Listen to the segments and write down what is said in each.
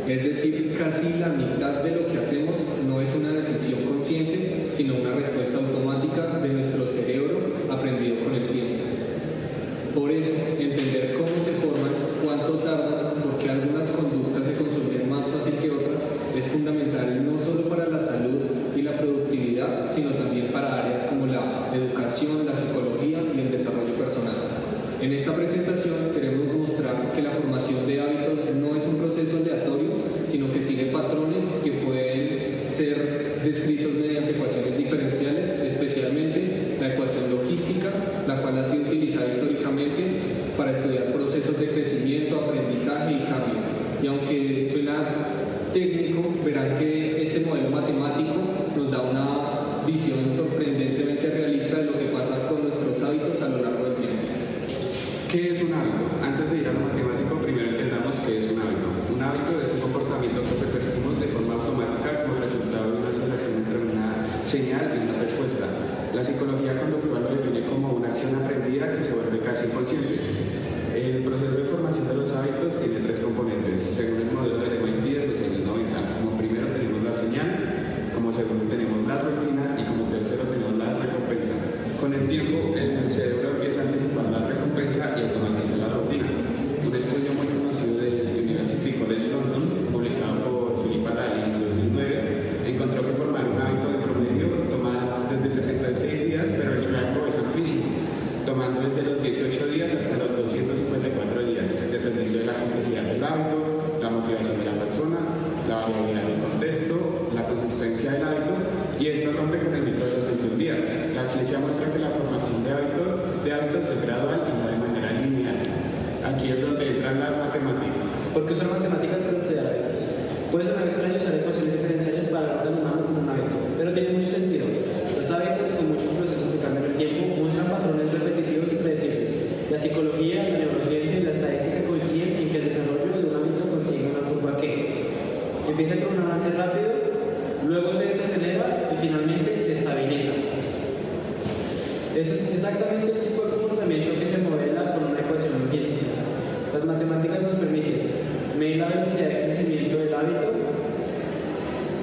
Es decir, casi la mitad de lo que hacemos no es una decisión consciente, sino una respuesta automática de nuestro cerebro aprendido con el tiempo. Por eso, entender cómo se forman, cuánto tardan, por qué algunas conductas se consumen más fácil que otras, es fundamental no solo para la salud y la productividad, sino también para áreas como la educación, la psicología y el desarrollo personal. En esta presentación queremos mostrar que la formación de hábitos no es un proceso aleatorio, sino que sigue patrones que pueden ser descritos mediante ecuaciones diferenciales, especialmente la ecuación logística, la cual ha sido utilizada históricamente para estudiar procesos de crecimiento, aprendizaje y cambio. Y aunque suena técnico, verán que este modelo matemático nos da una visión sorprendentemente realista de lo que pasa con nuestros hábitos a lo largo del tiempo. ¿Qué es un hábito? Antes de ir a lo matemático, primero entendamos qué es un hábito. Un hábito es un comportamiento que repetimos de forma automática como resultado de una asociación entre una señal y una respuesta. La psicología conductual lo define como una acción aprendida que se vuelve casi inconsciente. El proceso de formación de los hábitos tiene tres componentes, según el modelo de MIT de los años 90. Como primero tenemos la señal, como segundo tenemos la rutina y como tercero tenemos la recompensa. Con el tiempo, el cerebro empieza a anticipar la recompensa y automatiza la rutina. Un estudio muy conocido del University College London, publicado por Philip Allais en 2009, encontró que formar un hábito de promedio toma desde 66 días, pero el rango es amplísimo, tomando desde los 18 días hasta los 254 días, dependiendo de la complejidad del hábito, la motivación de la persona, la variabilidad del contexto, la consistencia del hábito, y esto rompe con el mito de los 21 días. La ciencia muestra que la formación de hábitos es gradual y no de manera lineal. Aquí es donde entran las matemáticas. ¿Por qué usar matemáticas para estudiar hábitos? Puede sonar extraño usar ecuaciones diferenciales para el orden humano como un hábito, pero tiene mucho sentido. Los hábitos, con muchos procesos de cambio en el tiempo, muestran patrones repetitivos y predecibles. La psicología, la neurociencia y la estadística coinciden en que el desarrollo de un hábito consigue una curva que empieza con un avance rápido, luego se desacelera y finalmente se estabiliza. Eso es exactamente el tipo de comportamiento que se modela con una ecuación logística. Las matemáticas nos permiten medir la velocidad de crecimiento del hábito,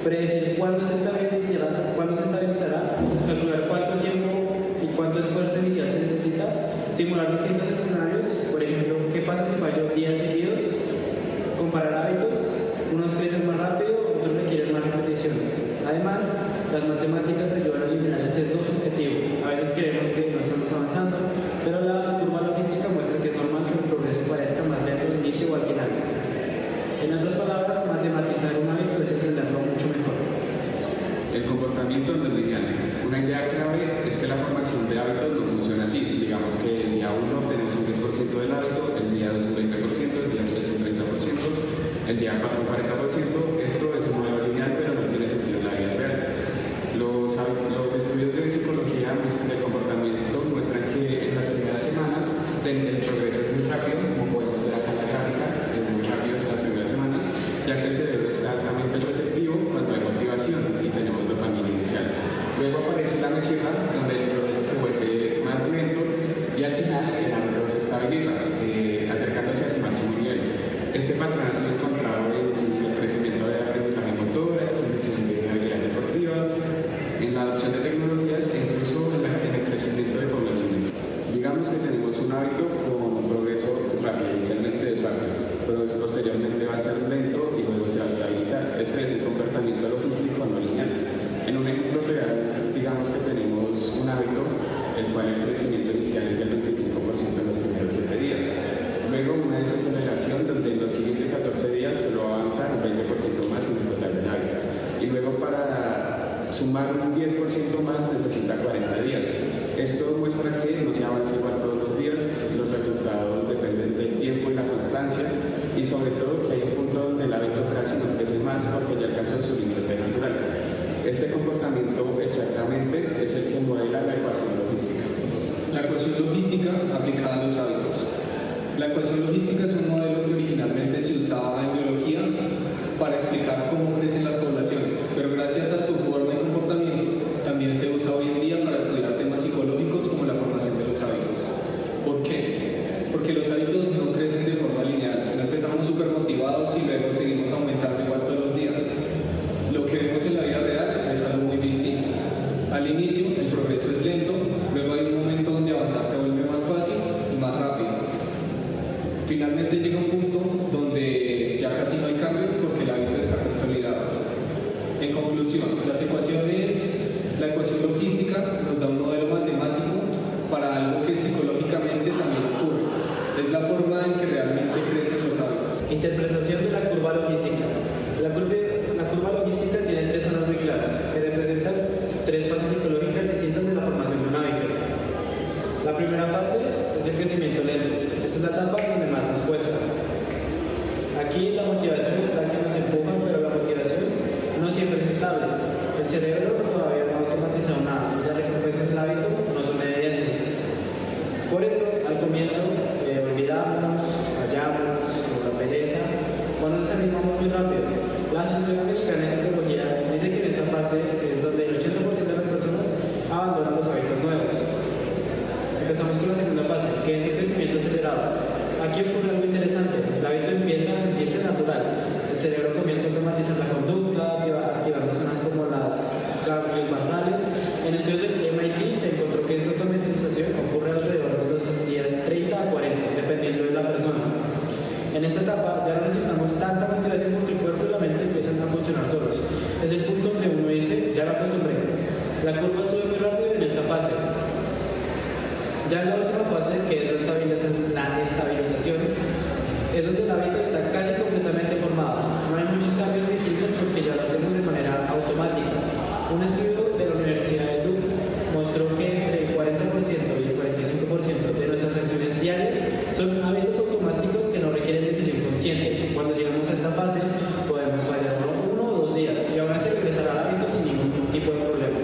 predecir cuándo se estabilizará, calcular cuánto tiempo y cuánto esfuerzo inicial se necesita, simular distintos escenarios, por ejemplo, qué pasa si fallo días seguidos, comparar hábitos, unos crecen más rápido, otros requieren más repetición. Además, las matemáticas ayudan a eliminar el sesgo subjetivo. A veces creemos que no estamos avanzando, pero la curva logística muestra que es normal que el progreso parezca más lento al inicio o al final. En otras palabras, matematizar un hábito es entenderlo mucho mejor. El comportamiento no es lineal. Una idea clave es que la formación de hábitos no funciona así. Digamos que el día 1 obtenemos un 10% del hábito, el día 2 un 20%, el día 3 un 30%, el día 4 un 40%. Esto es un modelo lineal, pero no tiene sentido en la vida real. Los estudios de psicología del comportamiento muestran que en las primeras semanas el progreso es muy rápido, como podemos ver acá en la gráfica, es muy rápido en las primeras semanas, ya que el cerebro está altamente receptivo cuando hay motivación y tenemos dopamina inicial. Luego aparece la meseta, donde el progreso se vuelve más lento y al final el hábito se estabiliza, acercándose a su máximo nivel. Este patrón ha sido encontrado en el crecimiento de aprendizaje motor, en la adquisición de habilidades deportivas, en la adopción de tecnologías e incluso en el crecimiento de poblaciones. Digamos que tenemos un hábito con progreso rápido, inicialmente es rápido, pero posteriormente va a ser lento y luego se va a estabilizar. Este es un comportamiento logístico no lineal. En un ejemplo real, digamos que tenemos un hábito, el cual el crecimiento inicial es del 25% en los primeros 7 días. Luego una desaceleración donde en los siguientes 14 días solo va a avanzar un 20% más en el total del hábito. Y luego para sumar un 10% más necesita 40 días. Esto muestra que no se avanza igual todos los días, los resultados dependen del tiempo y la constancia, y sobre todo que hay un punto donde el hábito casi no crece más porque ya alcanzó su límite natural. Este comportamiento exactamente es el que modela la ecuación logística. La ecuación logística aplicada a los hábitos. La ecuación logística es un modelo que originalmente se usaba en biología para explicar cómo crecen las poblaciones, pero gracias a su forma y comportamiento también se usa hoy en día para estudiar temas psicológicos como la formación de los hábitos. ¿Por qué? Porque los hábitos no crecen de forma lineal. No empezamos súper motivados y luego seguimos aumentando La primera fase es el crecimiento lento. Esta es la etapa donde más nos cuesta. Aquí la motivación es la que nos empuja, pero la motivación no siempre es estable. El cerebro todavía no ha automatizado nada y las recompensas del hábito no son evidentes. Por eso, al comienzo, olvidamos, fallamos, nos da pereza, o nos desanimamos muy rápido. La Asociación Americana de Psicología dice que en esta fase es donde el 80% de las personas abandonan los hábitos nuevos. Empezamos con la segunda fase, que es el crecimiento acelerado. Aquí ocurre algo interesante. El hábito empieza a sentirse natural. El cerebro comienza a automatizar la conducta, activando zonas como las ganglios basales. En estudios del MIT se encontró que esta automatización ocurre alrededor de los días 30 a 40, dependiendo de la persona. En esta etapa ya no necesitamos tanta motivación porque el cuerpo y la mente empiezan a funcionar solos. Es el punto donde uno dice, ya me acostumbré. La curva sube muy rápido en esta fase. Ya en la última fase, que es la estabilización, es donde el hábito está casi completamente formado. No hay muchos cambios visibles porque ya lo hacemos de manera automática. Un estudio de la Universidad de Duke mostró que entre el 40% y el 45% de nuestras acciones diarias son hábitos automáticos que no requieren decisión consciente. Cuando llegamos a esta fase, podemos fallar uno o 2 días y aún así regresar al hábito sin ningún tipo de problema.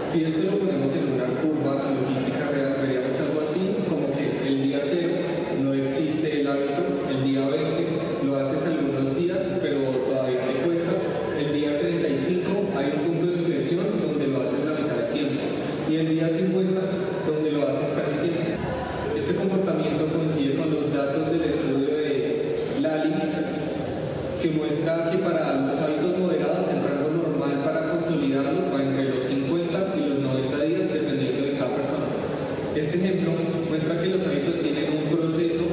Si esto lo ponemos en una curva logística real, veríamos algo así, como que el día 0 no existe el hábito, el día 20 lo haces algunos días, pero todavía te cuesta, el día 35 hay un punto de inflexión donde lo haces la mitad del tiempo, y el día 50 donde lo haces casi siempre. Este comportamiento coincide con los datos del estudio de Lally, que muestra que para los hábitos moderados el rango normal para consolidarlos va entre los 50 y los 90 días, dependiendo de cada persona. Este ejemplo muestra que los hábitos tienen un proceso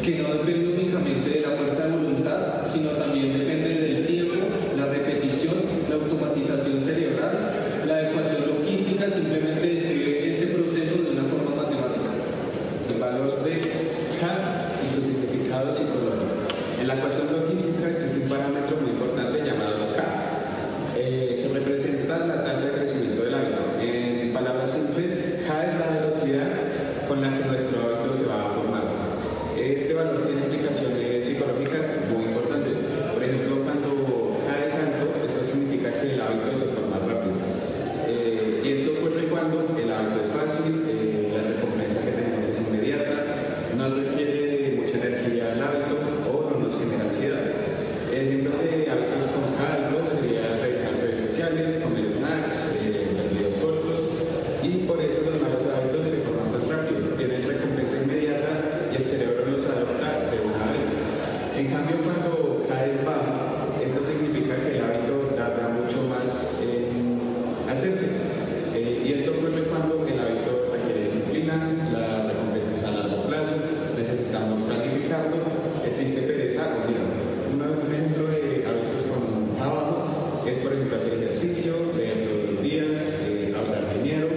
que no depende únicamente de la fuerza de voluntad, sino también depende del tiempo, la repetición, la automatización cerebral. La ecuación logística simplemente describe este proceso de una forma matemática. El valor de K y su significado psicológico. En la ecuación logística existe un parámetro muy importante llamado K, que representa la tasa de crecimiento del hábito. En palabras simples, K es la velocidad con la que nuestro hábito se va formando. Este valor tiene implicaciones psicológicas muy importantes. Por ejemplo, cuando K es alto, esto significa que el hábito se forma rápido. Y esto ocurre cuando el hábito es fácil, la recompensa que tenemos es inmediata, no requiere mucha energía el hábito o no nos genera ansiedad. Ejemplos de hábitos con K alto sería revisar redes sociales, comer snacks, ver videos cortos, y por eso los malos hábitos se forman tan rápido, tienen recompensa inmediata y el cerebro los adopta de una vez. En cambio, cuando K es bajo, esto significa que el hábito tarda mucho más en hacerse. Y esto ocurre cuando el hábito requiere disciplina, la recompensa es a largo plazo, necesitamos planificarlo, existe pereza o miedo. Un ejemplo de hábitos con trabajo es, por ejemplo, hacer ejercicio, leer todos los días, hablar de dinero.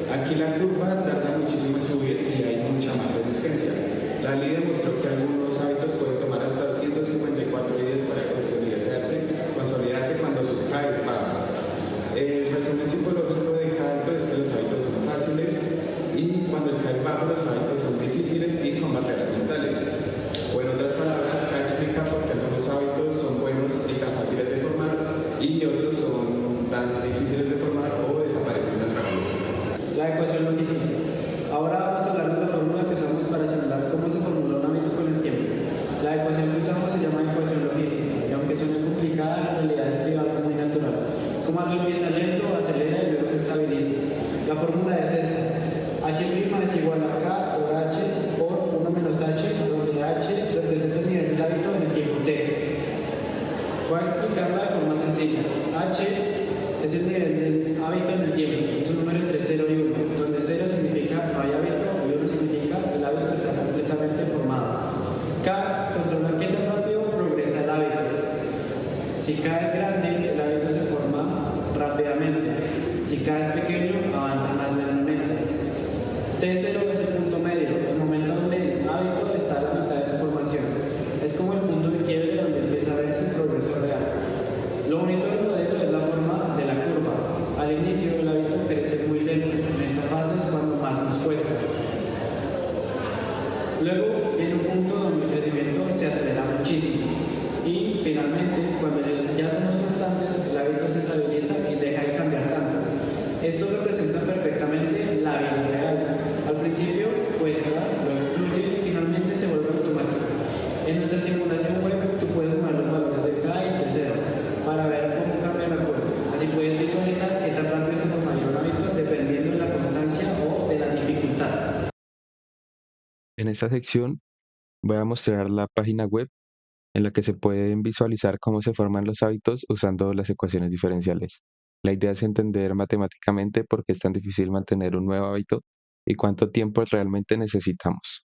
Aquí la curva tarda muchísimo en subir y hay mucha más resistencia. La ley demostró que algunos hábitos pueden tomar hasta 154 días para consolidarse cuando su K es bajo. El resumen psicológico de K alto es que los hábitos son fáciles y cuando el K es bajo los hábitos son difíciles y con barreras mentales. O en otras palabras, K explica por qué algunos hábitos son buenos y tan fáciles de formar y otros son tan difíciles de formar o desaparecen tan rápido. La ecuación logística. Ahora vamos a hablar de la fórmula que usamos para simular cómo se formula un hábito con el tiempo. La ecuación que usamos se llama ecuación logística y aunque suene complicada, en realidad es algo muy natural. Como algo empieza lento, acelera y luego se estabiliza. La fórmula es esta. H' es igual a K por H por 1 menos H, donde H representa el nivel del hábito en el tiempo T. Voy a explicarla de forma sencilla. H es el nivel del hábito en el tiempo. Es un número entre 0 y 1, donde 0 significa no hay hábito y 1 significa el hábito está completamente formado. K controla qué tan rápido progresa el hábito. Si K es grande, el hábito se forma rápidamente. Si K es pequeño, avanza más lentamente. T0 es el punto medio, el momento donde el hábito está a la mitad de su formación. Es como el punto de quiebre donde empieza a verse el progreso real. Lo bonito del modelo es la forma de la curva. Al inicio el hábito crece muy lento. En esta fase es cuando más nos cuesta. Luego viene un punto donde el crecimiento se acelera muchísimo. Y finalmente, cuando ya somos constantes, el hábito se estabiliza y deja de cambiar tanto. Esto representa perfectamente la vida real. Al principio cuesta, luego fluye y finalmente se vuelve automático. En nuestra simulación web tú puedes mover los valores de K y de 0 para ver cómo cambia la curva. Así puedes visualizar qué tan rápido se formaría un hábito dependiendo de la constancia o de la dificultad. En esta sección voy a mostrar la página web en la que se pueden visualizar cómo se forman los hábitos usando las ecuaciones diferenciales. La idea es entender matemáticamente por qué es tan difícil mantener un nuevo hábito y cuánto tiempo realmente necesitamos.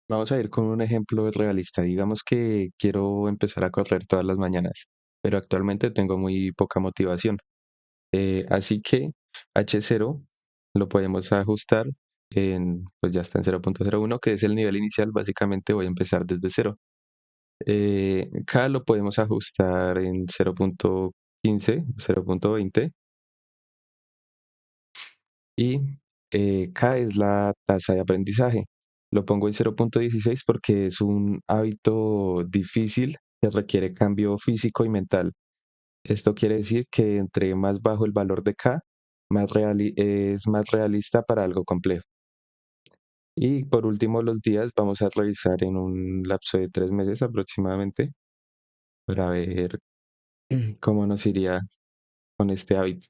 Vamos a ir con un ejemplo realista. Digamos que quiero empezar a correr todas las mañanas, pero actualmente tengo muy poca motivación. Así que H0 lo podemos ajustar pues ya está en 0.01, que es el nivel inicial. Básicamente voy a empezar desde cero. K lo podemos ajustar en 0.15, 0.20 y K es la tasa de aprendizaje. Lo pongo en 0.16 porque es un hábito difícil que requiere cambio físico y mental. Esto quiere decir que entre más bajo el valor de K, es más realista para algo complejo. Y por último, los días vamos a revisar en un lapso de 3 meses aproximadamente para ver cómo nos iría con este hábito.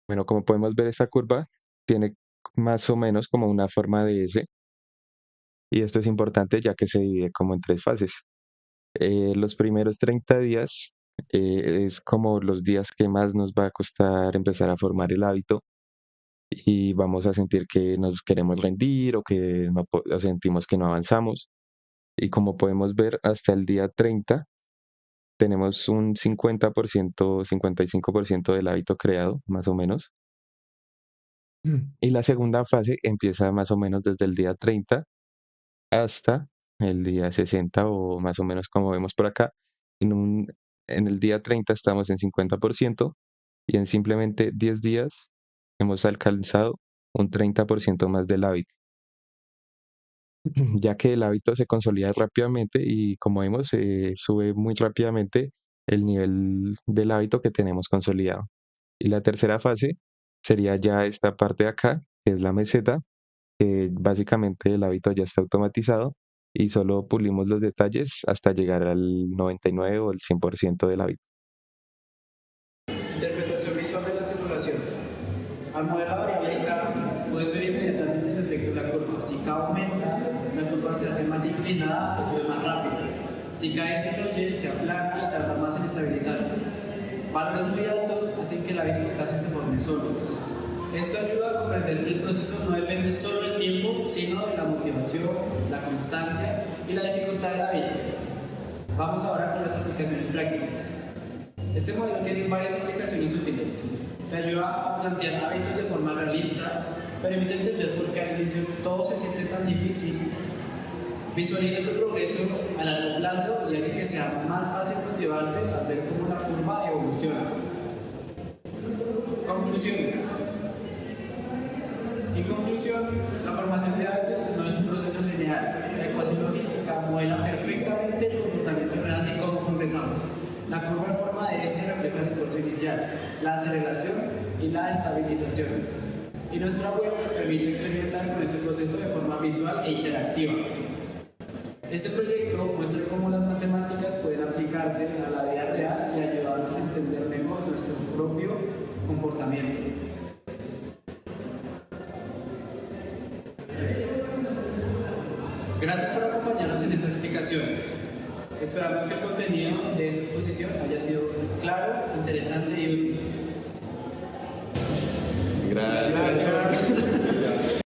Bueno, como podemos ver, esta curva tiene más o menos como una forma de S, y esto es importante ya que se divide como en 3 fases. Los primeros 30 días es como los días que más nos va a costar empezar a formar el hábito y vamos a sentir que nos queremos rendir o que o sentimos que no avanzamos. Y como podemos ver, hasta el día 30 tenemos un 50%, 55% del hábito creado, más o menos. Y la segunda fase empieza más o menos desde el día 30 hasta el día 60 o más o menos como vemos por acá. En el día 30 estamos en 50% y en simplemente 10 días hemos alcanzado un 30% más del hábito, ya que el hábito se consolida rápidamente y como vemos sube muy rápidamente el nivel del hábito que tenemos consolidado. Y la tercera fase sería ya esta parte de acá, que es la meseta, que básicamente el hábito ya está automatizado y solo pulimos los detalles hasta llegar al 99 o el 100% del hábito. Interpretación visual de la simulación. Al mover la variable K, puedes ver inmediatamente el efecto de la curva. Si K aumenta, la curva se hace más inclinada y sube más rápido. Si K disminuye, se aplana y tarda más en estabilizarse. Valores muy altos hacen que el hábito casi se forme solo. Esto ayuda a comprender que el proceso no depende solo del tiempo, sino de la motivación, la constancia y la dificultad del hábito. Vamos ahora con las aplicaciones prácticas. Este modelo tiene varias aplicaciones útiles. Te ayuda a plantear hábitos de forma realista, permite entender por qué al inicio todo se siente tan difícil, visualiza tu progreso a largo plazo y hace que sea más fácil motivarse al ver cómo la curva evoluciona. Conclusiones. En conclusión, la formación de hábitos no es un proceso lineal. La ecuación logística modela perfectamente el comportamiento real de cómo progresamos. La curva en forma de S refleja el esfuerzo inicial, la aceleración y la estabilización. Y nuestra web permite experimentar con este proceso de forma visual e interactiva. Este proyecto muestra cómo las matemáticas pueden aplicarse a la vida real y ayudarnos a entender mejor nuestro propio comportamiento. Gracias por acompañarnos en esta explicación. Esperamos que el contenido de esta exposición haya sido claro, interesante y útil. Gracias.